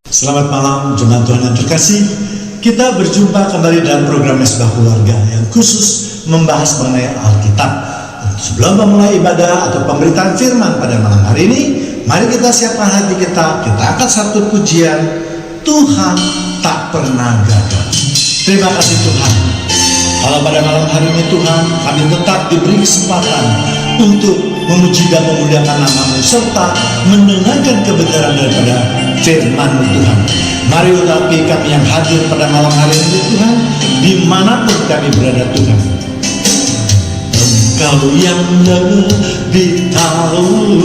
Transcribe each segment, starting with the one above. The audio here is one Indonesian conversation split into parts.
Selamat malam jemaat Tuhan yang terkasih. Kita berjumpa kembali dalam program Mesbah Keluarga yang khusus membahas mengenai Alkitab. Sebelum memulai ibadah atau pemberitaan firman pada malam hari ini, mari kita siapkan hati kita angkat satu pujian. Tuhan tak pernah gagal. Terima kasih Tuhan. Kalau pada malam hari ini Tuhan, kami tetap diberi kesempatan untuk memuji dan memuliakan nama-Mu serta mendengarkan kebenaran daripada firman-Mu Tuhan. Mari urapi kami yang hadir pada malam hari ini Tuhan, dimanapun kami berada Tuhan. Engkau yang lebih tahu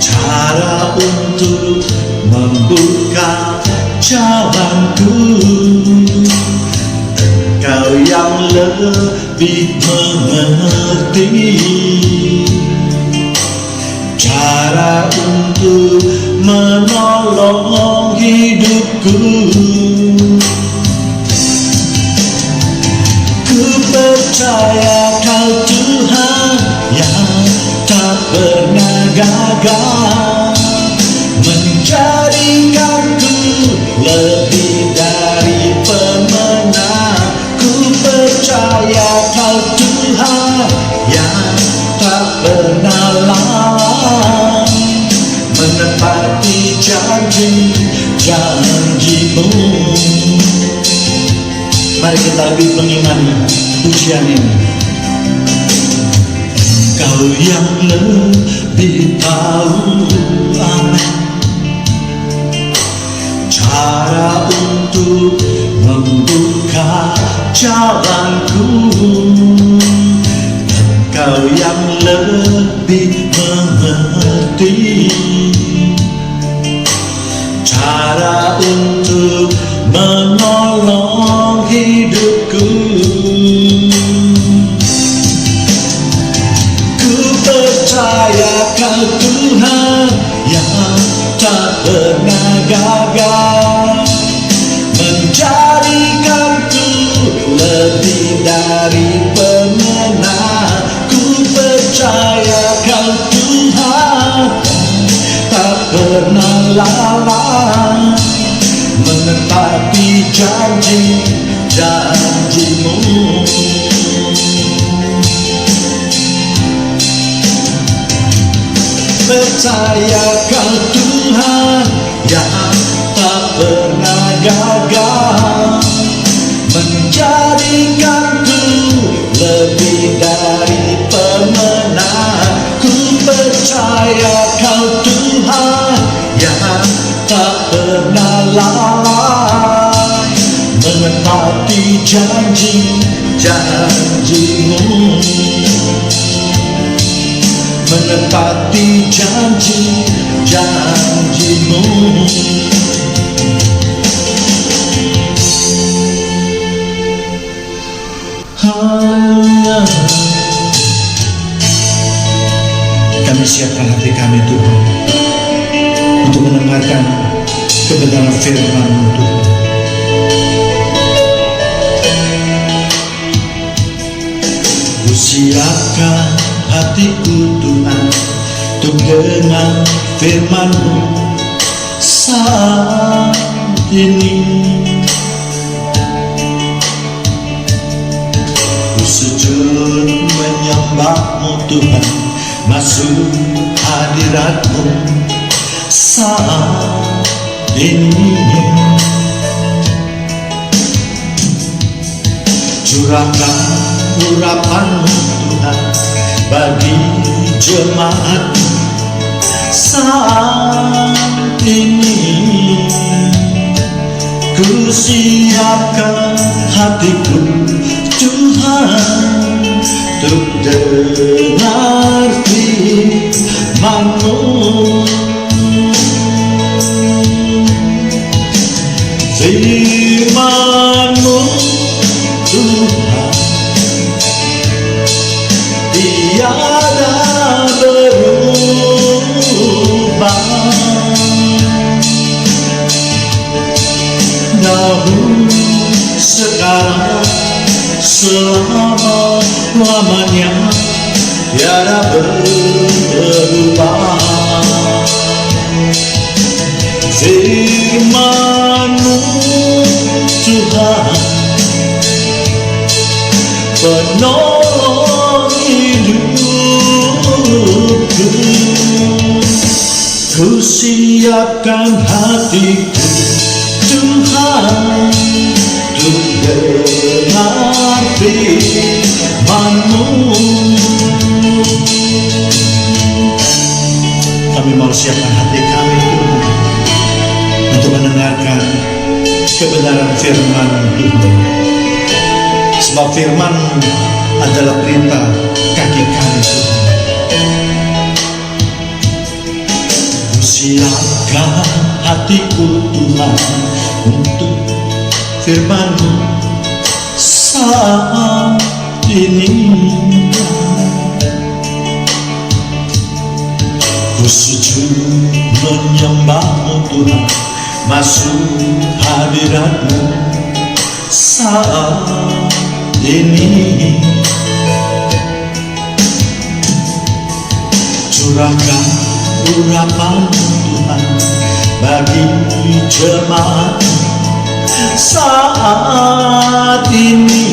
cara untuk membuka jalanku. Engkau yang lebih mengerti cara untuk menolong hidupku. Ku percaya Kau Tuhan yang tak pernah gagal menjadikanku lebih dari pemenang. Ku percaya Kau Tuhan yang tak pernah lalai menepati janji-janji-Mu. Mari kita lebih mengimani pujian ini. Engkau yang lebih tahu cara untuk membuka jalanku. Engkau yang lebih mengerti cara untuk menolong hidupku. Ku percaya Kau Tuhan yang tak pernah gagal menjadikanku lebih dari pemenang. Ku percaya Kau Tuhan tak pernah lalai menepati janji-janji-Mu. Percaya Kau Tuhan yang tak pernah gagal menjadikanku lebih dari pemenang. Ku percaya Kau Tuhan yang tak pernah lalai menepati janji-janji-Mu, menepati janji-janji-Mu. Haleluya. Kami siapkan hati kami Tuhan untuk mendengarkan kebenaran firman-Mu Tuhan. Ku siapkan hatiku Tuhan untuk dengar firman-Mu saat ini. Ku sujud menyembah-Mu Tuhan, masuk hadirat-Mu saat ini. Curahkan urapan-Mu Tuhan bagi jemaat saat ini. Ku siapkan hatiku Tuhan untuk dengar firman-Mu. Firman-Mu Tuhan tiada berubah, dahulu sekarang selama-lamanya tiada berubah. Firman-Mu Tuhan, penolong hidupku. Ku siapkan hatiku Tuhan, untuk dengar firman-Mu. Kami mau siapkan hati kami Tuhan, untuk mendengarkan kebenaran firman Tuhan. Sebab firman adalah perintah kaki kami Tuhan. Ku siapkan hatiku Tuhan, untuk firman-Mu saat ini. Ku sujud menyembah-Mu Tuhan, masuk hadirat-Mu saat ini. Curahkan urapan-Mu Tuhan bagi jemaat saat ini.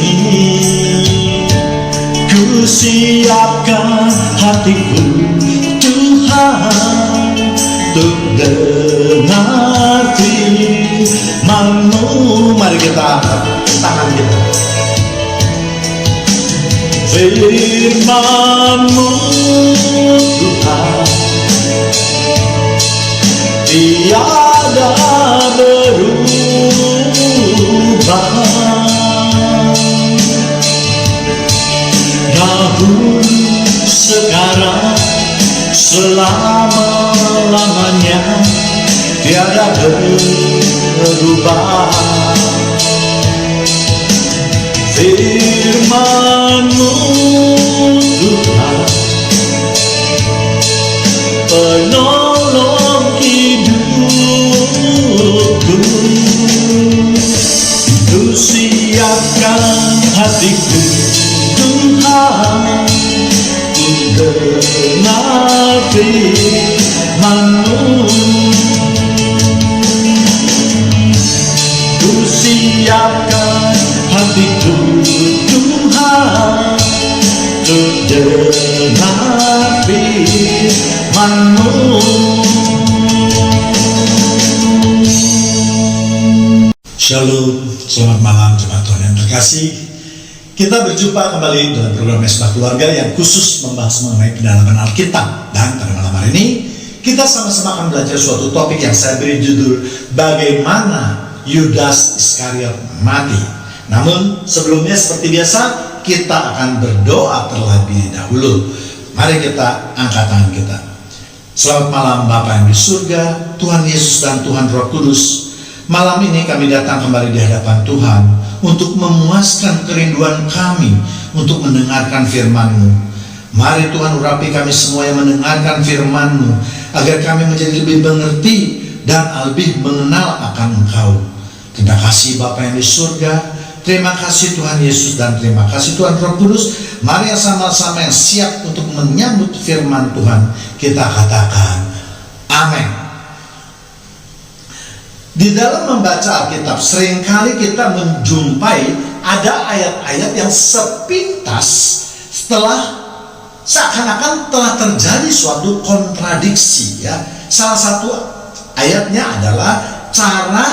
Ku siapkan hatiku Tuhan, untuk dengar firman-Mu. Mari kita angkat tangan kita. Firman-Mu Tuhan tiada berubah, dahulu sekarang selama-lamanya tiada berubah. Firman-Mu Tuhan, penolong hidupku. Ku siapkan hatiku Tuhan, untuk dengar firman-Mu. Ku siapkan hatiku Tuhan, untuk dengar firman-Mu. Shalom, selamat malam jemaat Tuhan yang terkasih. Kita berjumpa kembali dalam program Mesbah Keluarga yang khusus membahas mengenai pendalaman Alkitab. Dan pada malam hari ini kita sama-sama akan belajar suatu topik yang saya beri judul bagaimana Yudas Iskariot mati. Namun sebelumnya seperti biasa kita akan berdoa terlebih dahulu. Mari kita angkat tangan kita. Selamat malam Bapa yang di surga, Tuhan Yesus dan Tuhan Roh Kudus. Malam ini kami datang kembali di hadapan Tuhan untuk memuaskan kerinduan kami untuk mendengarkan firman-Mu. Mari Tuhan urapi kami semua yang mendengarkan firman-Mu, agar kami menjadi lebih mengerti dan lebih mengenal akan Engkau. Terima kasih Bapa yang di surga, terima kasih Tuhan Yesus dan terima kasih Tuhan Roh Kudus. Mari sama-sama yang siap untuk menyambut firman Tuhan, kita katakan amin. Di dalam membaca Alkitab seringkali kita menjumpai ada ayat-ayat yang sepintas setelah seakan-akan telah terjadi suatu kontradiksi ya. Salah satu ayatnya adalah cara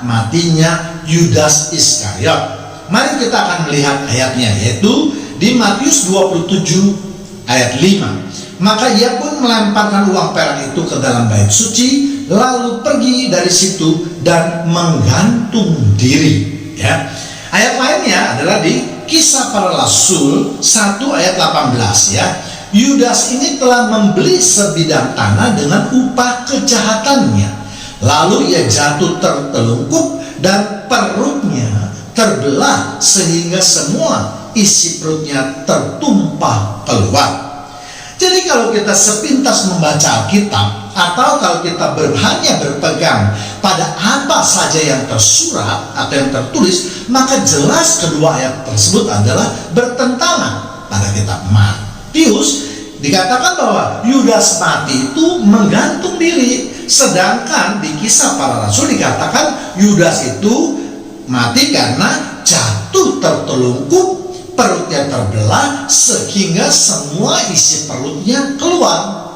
matinya Yudas Iskariot. Mari kita akan melihat ayatnya, yaitu di Matius 27 ayat 5. Maka ia pun melemparkan uang perak itu ke dalam bait suci, lalu pergi dari situ dan menggantung diri ya. Ayat lainnya adalah di Kisah Para Rasul 1 ayat 18 ya. Yudas ini telah membeli sebidang tanah dengan upah kejahatannya, lalu ia jatuh tertelungkup dan perutnya terbelah sehingga semua isi perutnya tertumpah keluar. Jadi kalau kita sepintas membaca Alkitab, atau kalau kita hanya berpegang pada apa saja yang tersurat atau yang tertulis, maka jelas kedua ayat tersebut adalah bertentangan. Pada kitab Matius Dikatakan bahwa Yudas mati itu menggantung diri. Sedangkan di Kisah Para Rasul dikatakan Yudas itu mati karena jatuh tertelungkup, perutnya terbelah sehingga semua isi perutnya keluar.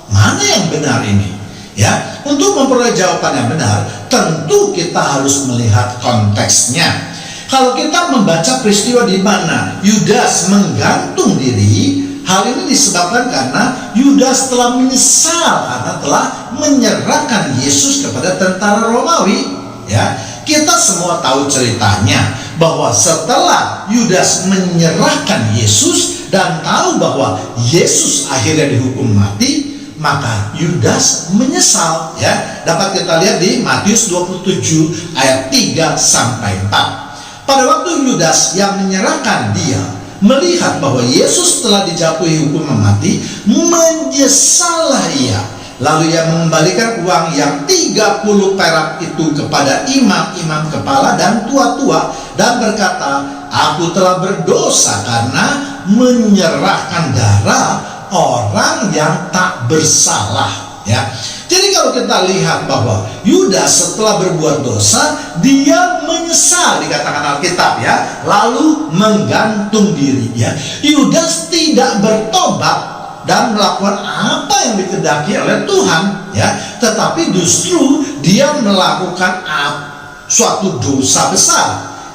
Mana yang benar ini? Ya, untuk memperoleh jawaban yang benar, tentu kita harus melihat konteksnya. Kalau kita membaca peristiwa di mana Yudas menggantung diri, hal ini disebabkan karena Yudas telah menyesal karena telah menyerahkan Yesus kepada tentara Romawi. Ya, kita semua tahu ceritanya bahwa setelah Yudas menyerahkan Yesus dan tahu bahwa Yesus akhirnya dihukum mati, maka Yudas menyesal. Ya, dapat kita lihat di Matius 27 ayat 3 sampai 4. Pada waktu Yudas yang menyerahkan dia melihat bahwa Yesus telah dijatuhi hukuman mati, menyesallah ia. Lalu ia mengembalikan uang yang 30 perak itu kepada imam-imam kepala dan tua-tua dan berkata, aku telah berdosa karena menyerahkan darah orang yang tak bersalah. Ya. Jadi kalau kita lihat bahwa Yudas setelah berbuat dosa, dia menyesal, dikatakan Alkitab, ya, lalu menggantung diri. Ya. Yudas tidak bertobat dan melakukan apa yang dikehendaki oleh Tuhan, ya, tetapi justru dia melakukan suatu dosa besar,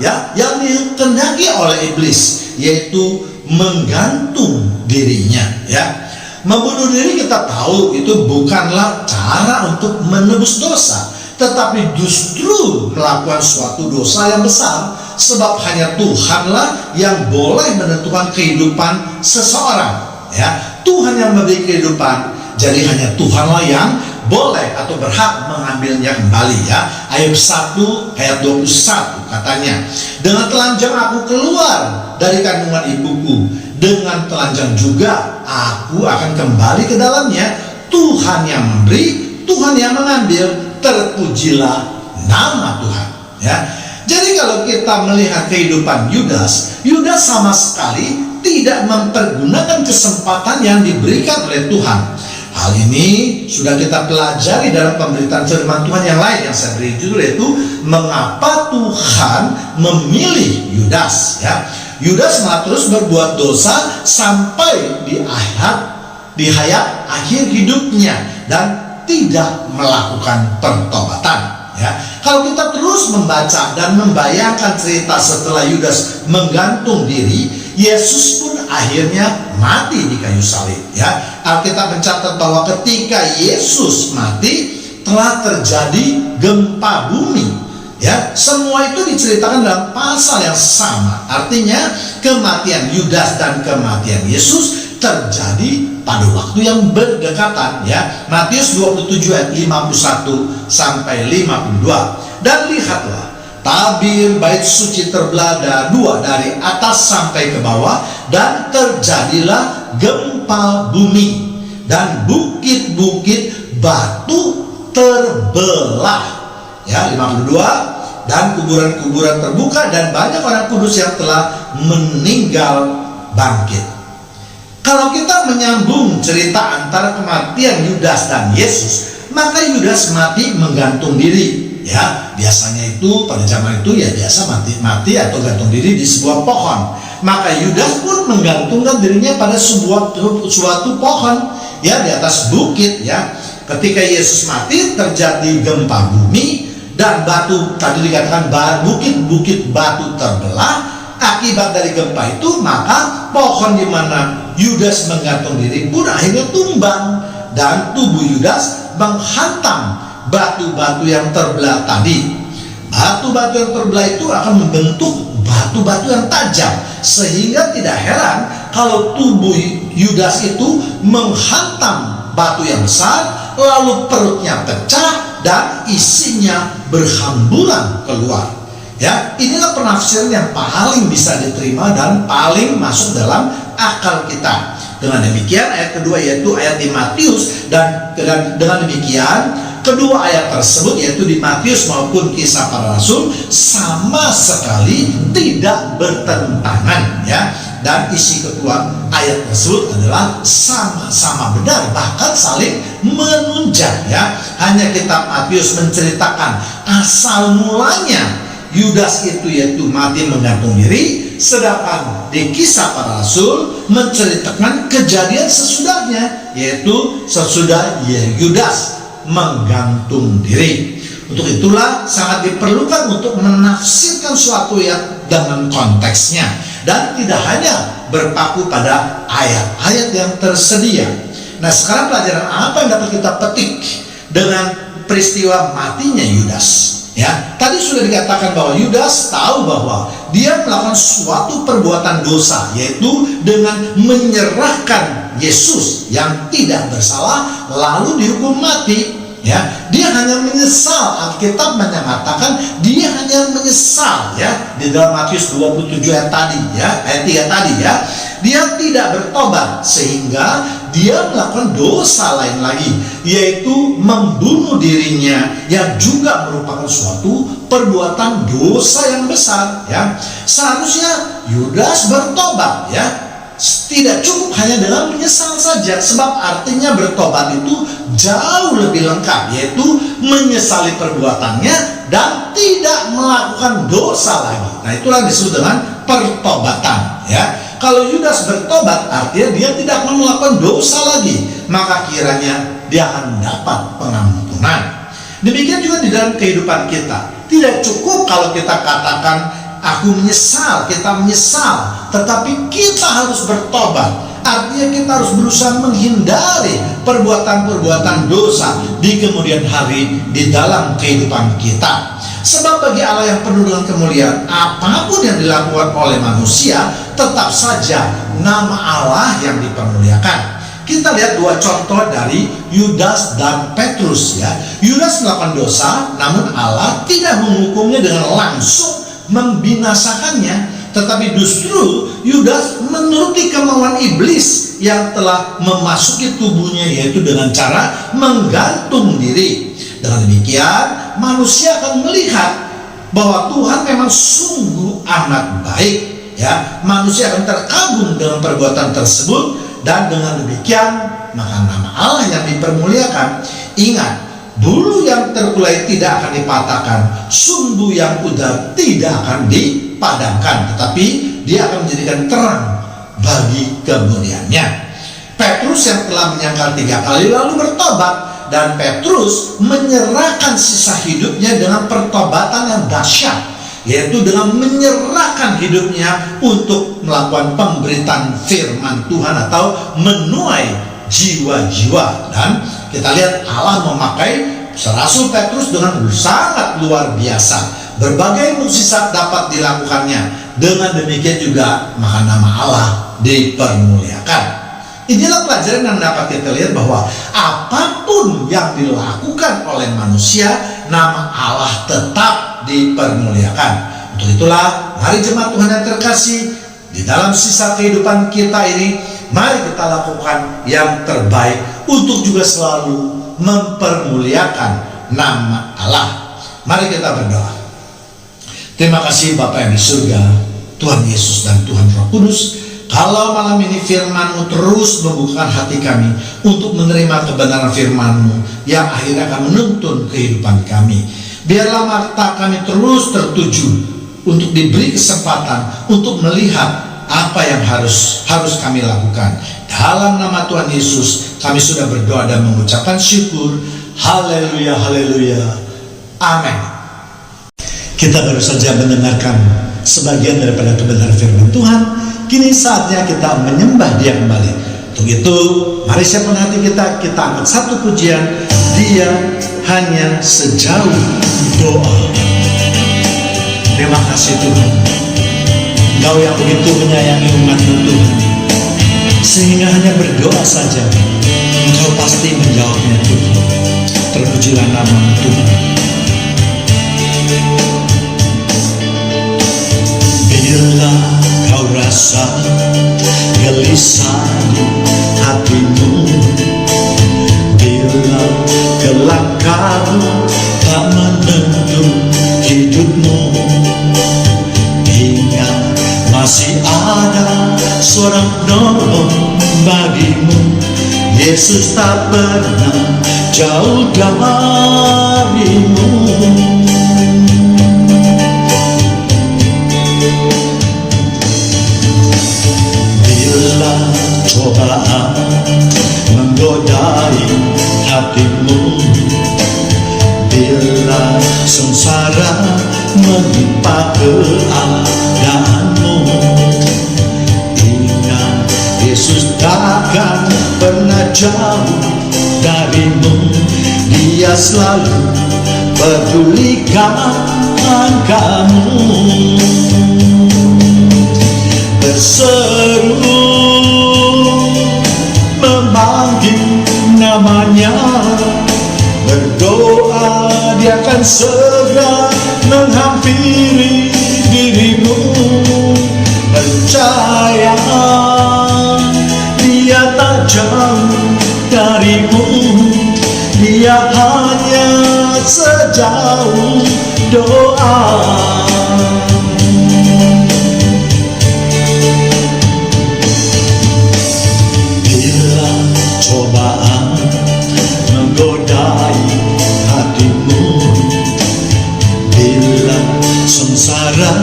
ya, yang dikehendaki oleh iblis, yaitu menggantung dirinya. Ya. Membunuh diri kita tahu itu bukanlah cara untuk menebus dosa, tetapi justru melakukan suatu dosa yang besar, sebab hanya Tuhanlah yang boleh menentukan kehidupan seseorang. Ya, Tuhan yang memberi kehidupan, jadi hanya Tuhanlah yang boleh atau berhak mengambilnya kembali. Ya, Ayub 1 ayat 21 katanya, dengan telanjang aku keluar dari kandungan ibuku, dengan telanjang juga aku akan kembali ke dalamnya. Tuhan yang memberi, Tuhan yang mengambil, terpujilah nama Tuhan. Ya, jadi kalau kita melihat kehidupan Yudas, Yudas sama sekali tidak mempergunakan kesempatan yang diberikan oleh Tuhan. Hal ini sudah kita pelajari dalam pemberitaan firman Tuhan yang lain yang saya beri judul, yaitu mengapa Tuhan memilih Yudas. Ya, Yudas malah terus berbuat dosa sampai di hayat akhir hidupnya dan tidak melakukan pertobatan. Ya, kalau kita terus membaca dan membayangkan cerita setelah Yudas menggantung diri, Yesus pun akhirnya mati di kayu salib. Ya, Alkitab mencatat bahwa ketika Yesus mati telah terjadi gempa bumi. Ya, semua itu diceritakan dalam pasal yang sama. Artinya kematian Yudas dan kematian Yesus terjadi pada waktu yang berdekatan. Ya, Matius 27 ayat 51 sampai 52. Dan lihatlah, tabir bait suci terbelah dua dari atas sampai ke bawah, dan terjadilah gempa bumi, dan bukit-bukit batu terbelah. Ya, 52. Dan kuburan-kuburan terbuka, dan banyak orang kudus yang telah meninggal bangkit. Kalau kita menyambung cerita antara kematian Yudas dan Yesus, maka Yudas mati menggantung diri. Ya, biasanya itu pada zaman itu ya biasa mati atau gantung diri di sebuah pohon. Maka Yudas pun menggantungkan dirinya pada suatu pohon, ya, di atas bukit. Ya, ketika Yesus mati terjadi gempa bumi, dan batu, tadi dikatakan bukit-bukit batu terbelah. Akibat dari gempa itu, maka pohon di mana Yudas menggantung diri pun akhirnya tumbang, dan tubuh Yudas menghantam batu-batu yang terbelah tadi. Batu-batu yang terbelah itu akan membentuk batu-batu yang tajam, sehingga tidak heran kalau tubuh Yudas itu menghantam batu yang besar, lalu perutnya pecah dan isinya berhamburan keluar. Ya, inilah penafsiran yang paling bisa diterima dan paling masuk dalam akal kita. Dengan demikian, ayat kedua yaitu ayat di Matius, dan dengan demikian kedua ayat tersebut yaitu di Matius maupun Kisah Para Rasul sama sekali tidak bertentangan. Ya, Dan isi kedua ayat tersebut adalah sama-sama benar, bahkan saling menunjang ya. Hanya kitab Matius menceritakan asal mulanya Yudas itu yaitu mati menggantung diri, sedangkan di Kisah Para Rasul menceritakan kejadian sesudahnya, yaitu sesudah Yudas menggantung diri. Untuk itulah sangat diperlukan untuk menafsirkan suatu ayat dengan konteksnya, dan tidak hanya berpaku pada ayat-ayat yang tersedia. Nah, sekarang pelajaran apa yang dapat kita petik dengan peristiwa matinya Yudas? Ya, tadi sudah dikatakan bahwa Yudas tahu bahwa dia melakukan suatu perbuatan dosa, yaitu dengan menyerahkan Yesus yang tidak bersalah lalu dihukum mati. Ya, dia hanya menyesal. Alkitab menyatakan dia hanya menyesal ya, di dalam Matius 27 ayat tadi ya, ayat 3 tadi ya. Dia tidak bertobat sehingga dia melakukan dosa lain lagi, yaitu membunuh dirinya, yang juga merupakan suatu perbuatan dosa yang besar ya. Seharusnya Yudas bertobat ya. Tidak cukup hanya dengan menyesal saja, sebab artinya bertobat itu jauh lebih lengkap, yaitu menyesali perbuatannya dan tidak melakukan dosa lagi. Nah, itulah yang disebut dengan pertobatan ya. Kalau Yudas bertobat artinya dia tidak akan melakukan dosa lagi, maka kiranya dia akan mendapat pengampunan. Demikian juga di dalam kehidupan kita. Tidak cukup kalau kita katakan aku menyesal, kita menyesal, tetapi kita harus bertobat. Artinya kita harus berusaha menghindari perbuatan-perbuatan dosa di kemudian hari di dalam kehidupan kita. Sebab bagi Allah yang penuh dengan kemuliaan, apapun yang dilakukan oleh manusia, tetap saja nama Allah yang dipermuliakan. Kita lihat dua contoh dari Yudas dan Petrus ya. Yudas melakukan dosa, namun Allah tidak menghukumnya dengan langsung membinasakannya, tetapi justru Yudas menuruti kemauan iblis yang telah memasuki tubuhnya, yaitu dengan cara menggantung diri. Dengan demikian manusia akan melihat bahwa Tuhan memang sungguh amat baik ya. Manusia akan terkagum dengan perbuatan tersebut, dan dengan demikian maka nama Allah yang dipermuliakan. Ingat, bulu yang terkulai tidak akan dipatahkan, sumbu yang pudar tidak akan dipadamkan, tetapi dia akan menjadikan terang bagi kemuliaannya. Petrus yang telah menyangkal 3 kali lalu bertobat, dan Petrus menyerahkan sisa hidupnya dengan pertobatan yang dahsyat, yaitu dengan menyerahkan hidupnya untuk melakukan pemberitaan firman Tuhan atau menuai jiwa-jiwa. Dan kita lihat Allah memakai Rasul Petrus dengan sangat luar biasa. Berbagai mukjizat dapat dilakukannya. Dengan demikian juga maka nama Allah dipermuliakan. Inilah pelajaran yang dapat kita lihat bahwa apapun yang dilakukan oleh manusia, nama Allah tetap dipermuliakan. Untuk itulah, mari jemaat Tuhan yang terkasih, di dalam sisa kehidupan kita ini, mari kita lakukan yang terbaik untuk juga selalu mempermuliakan nama Allah. Mari kita berdoa. Terima kasih Bapa yang di surga, Tuhan Yesus dan Tuhan Roh Kudus. Kalau malam ini firman-Mu terus membukakan hati kami untuk menerima kebenaran firman-Mu yang akhirnya akan menuntun kehidupan kami. Biarlah mata kami terus tertuju untuk diberi kesempatan untuk melihat apa yang harus kami lakukan. Dalam nama Tuhan Yesus kami sudah berdoa dan mengucapkan syukur. Haleluya, haleluya, amin. Kita baru saja mendengarkan sebagian daripada kebenaran firman Tuhan. Kini saatnya kita menyembah Dia kembali. Untuk itu, mari siapkan hati kita angkat satu pujian, Dia hanya sejauh doa. Terima kasih Tuhan, Engkau yang begitu menyayangi umat-Mu Tuhan, sehingga hanya berdoa saja Engkau pasti menjawabnya Tuhan. Terpujilah nama Tuhan. Bila kau rasa gelisah hatimu, bila kelakamu tak menentu hidupmu, ingat masih ada seorang penolong bagimu. Yesus tak pernah jauh darimu. Bila cobaan menggodai hatimu, bila sengsara menimpa keadaanmu, ingat Yesus takkan pernah jauh darimu. Dia selalu pedulikan kamu. Berseru memanggil namanya, berdoa dia akan segera menghampiri dirimu. Percaya dia tak jauh darimu, dia hanya sejauh doa. Bila cobaan menggodai hatimu, bila sengsara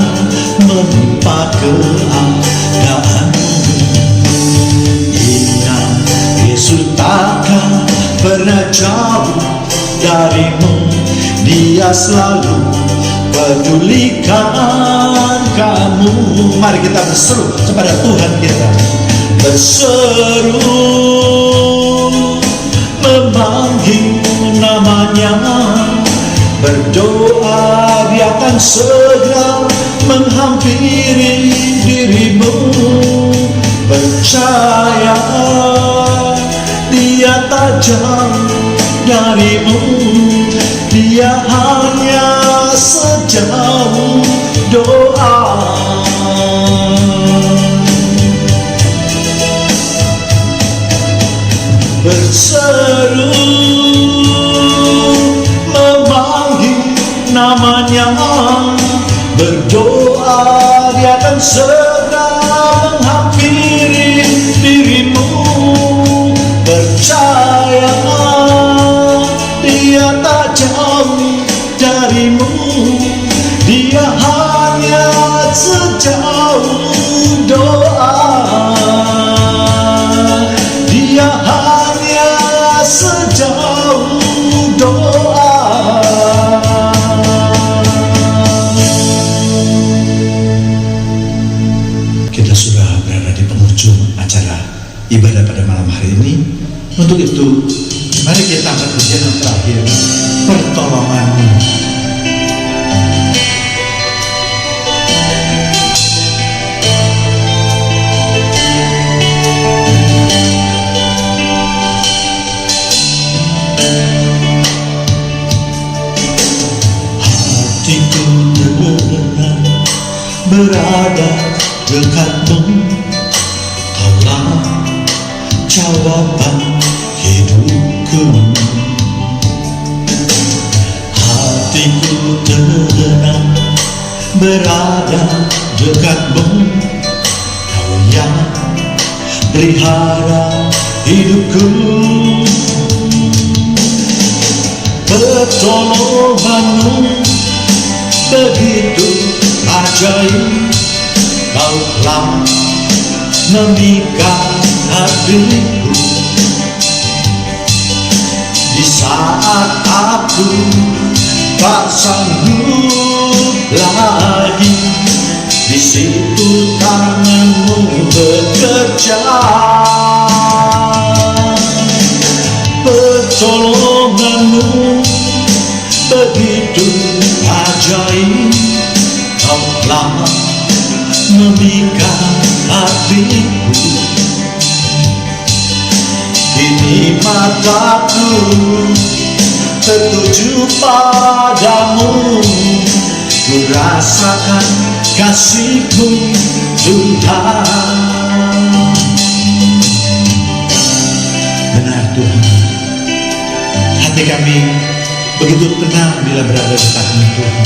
menimpa keadaanmu, ingat Yesus takkan pernah jauh darimu. Dia selalu pedulikan kamu. Mari kita berseru kepada Tuhan kita. Berseru memanggil namanya, berdoa dia akan segera menghampiri dirimu. Percaya dia tak jauh darimu, dia hanya sejauh doa. Berseru memanggil namanya, berdoa dia akan segera menghampiri dirimu. Percaya dia tak jauh darimu, dia hanya sejauh doa. Dia hanya sejauh doa. Kita sudah berada di penghujung acara ibadah pada malam hari ini. Untuk itu, mari kita angkat pujian yang terakhir, pertolonganmu. Hatiku tenang berada dekatmu, kaulah jawaban hidupku. Hatiku tenang berada dekatmu, kau yang pelihara hidupku. Pertolonganmu begitu ajaib, kau telah memikat hatiku. Di saat aku tak sanggup lagi, di situ tanganmu bekerja. Pertolonganmu begitu ajaib, kau telah memikat hatiku. Kini mataku tertuju padamu, ku rasakan kasih-Mu Tuhan. Benar Tuhan, hati kami begitu tenang bila berada dekat-Mu Tuhan.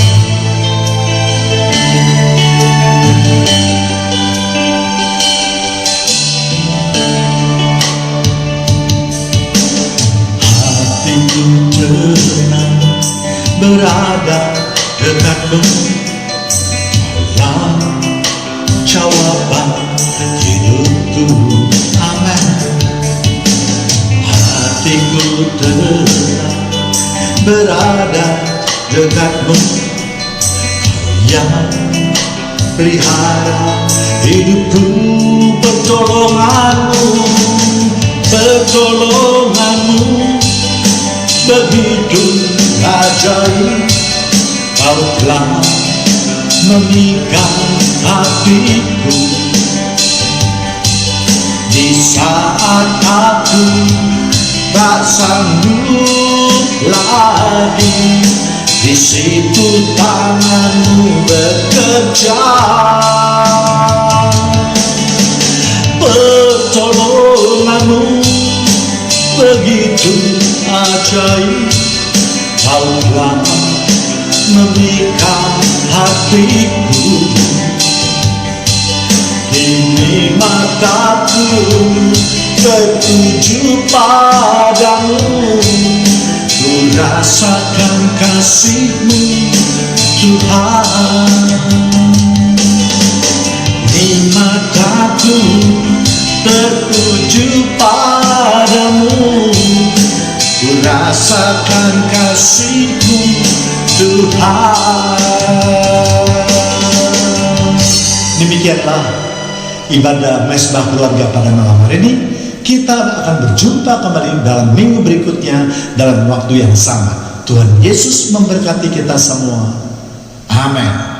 berkatmu, Allah jawaban hidupku. Amin. Hatiku tetap berada dekatmu, Kau yang pelihara hidupku. Pertolonganmu begitu ajaib, Kau telah memikat hatiku. Di saat aku tak sanggup lagi, di situ tanganmu bekerja. Pertolonganmu begitu ajaib, Kau telah memikat hatiku. Kini mataku tertuju padamu, ku rasakan kasih-Mu Tuhan. Kini mataku tertuju padamu, ku rasakan kasih-Mu Tuhan. Demikianlah ibadah Mesbah Keluarga pada malam hari ini. Kita akan berjumpa kembali dalam minggu berikutnya dalam waktu yang sama. Tuhan Yesus memberkati kita semua. Amin.